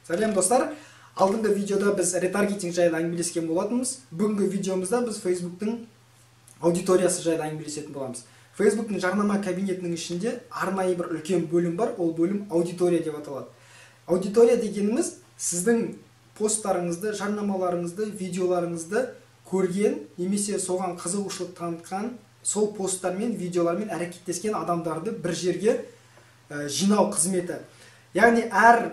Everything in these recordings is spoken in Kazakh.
Сәлем достар. Алдыңғы видеода біз ретаргетинг жайлы әңгімелескен болатынбыз. Бүгінгі видеомызда біз Facebooktың аудиториясы жайлы әңгімелесетін боламыз. Facebooktың жарнама кабинетінің ішінде арнайы бір үлкен бөлім бар. Ол бөлім аудитория деп аталады. Аудитория дегеніміз сіздің посттарыңызды, жарнамаларыңызды, видеоларыңызды көрген, немесе соған қызығушылық танытқан, сол посттармен, видеолармен әрекеттескен адамдарды бір жерге жинау қызметі. Яғни әр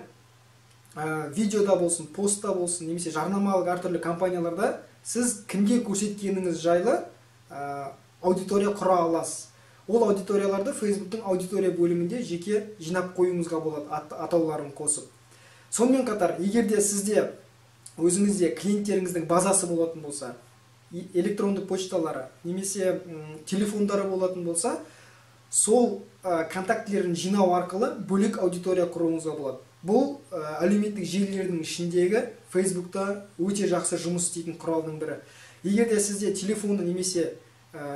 видеода болсын, постта болсын, немесе жарнамалық әртүрлі компанияларда сіз кімге көрсеткеніңіз жайлы аудитория құра аласыз. Ол аудиторияларды Facebooktың аудитория бөлімінде жеке жинап қоюыңызға болады, атауларын қосып. Сонымен қатар, егер де сізде өзіңізде клиенттеріңіздің базасы болатын болса, электронды почталары, немесе телефондары болатын болса, сол контактілерін жинау арқылы бөлек аудитория құруыңызға болады. Бұл әлеуметтік желілердің ішіндегі Facebook'та өте жақсы жұмыс істейтін құралдың бірі. Егер де сізде телефонды немесе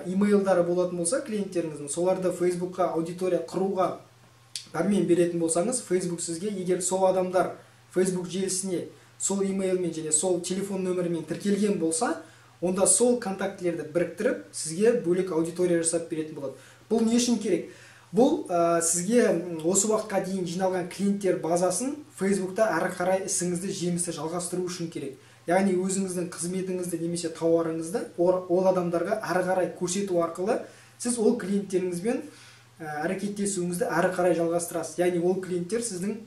имейлдары болатын болса, клиенттеріңіздің, соларды Facebook'қа аудитория құруға пәрмен беретін болсаңыз, Facebook сізге, егер сол адамдар Facebook желісіне сол имейлмен және сол телефон нөмірімен тіркелген болса, онда сол контактілерді біріктіріп, сізге бөлек аудитория жасап беретін болады. Бұл не үшін керек? Бұл сізге осы уақытқа дейін жиналған клиенттер базасын Facebook'та әрі қарай ісіңізді жемісті жалғастыру үшін керек. Яғни өзіңіздің қызметіңізді немесе тауарыңызды ол адамдарға әрі қарай көрсету арқылы сіз ол клиенттеріңізбен әрекеттесуіңізді әрі қарай жалғастырасыз. Яғни ол клиенттер сіздің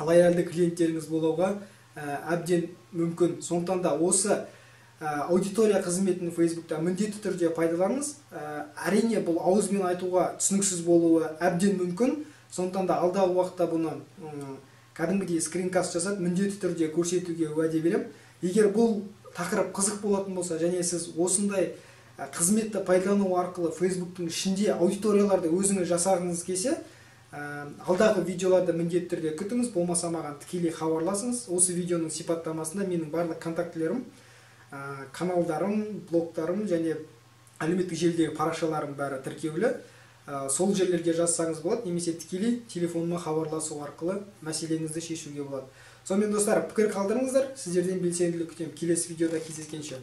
лояльды клиенттеріңіз болуға әбден мүмкін. Сондықтан да осы аудитория қызметін Facebook'та міндетті түрде пайдаланыңыз. Әрине бұл ауызбен айтуға түсініксіз болуы әбден мүмкін. Сондықтан да алдағы уақытта бұны кәдімгідей скринкаст жасап міндетті түрде көрсетуге уәде беремін. Егер бұл тақырып қызық болатын болса, және сіз осындай қызметті пайдалану арқылы Facebook'тың ішінде аудиторияларды өзіңіз жасағыңыз келсе, алдағы видеоларды міндетті түрде күтіңіз, болмаса маған тікелей хабарласыңыз. Осы видеоның сипаттамасында менің барлық контактілерім, каналдарым, блогтарым және әлеуметтік желідегі парақшаларым бәрі тіркеулі. Сол жерлерге жазсаңыз болады, немесе тікелей телефоныма хабарласу арқылы мәселеңізді шешуге болады. Сонымен достар, пікір қалдырыңыздар, сіздерден белсенділік күтемін. Келесі видеода кездескенше.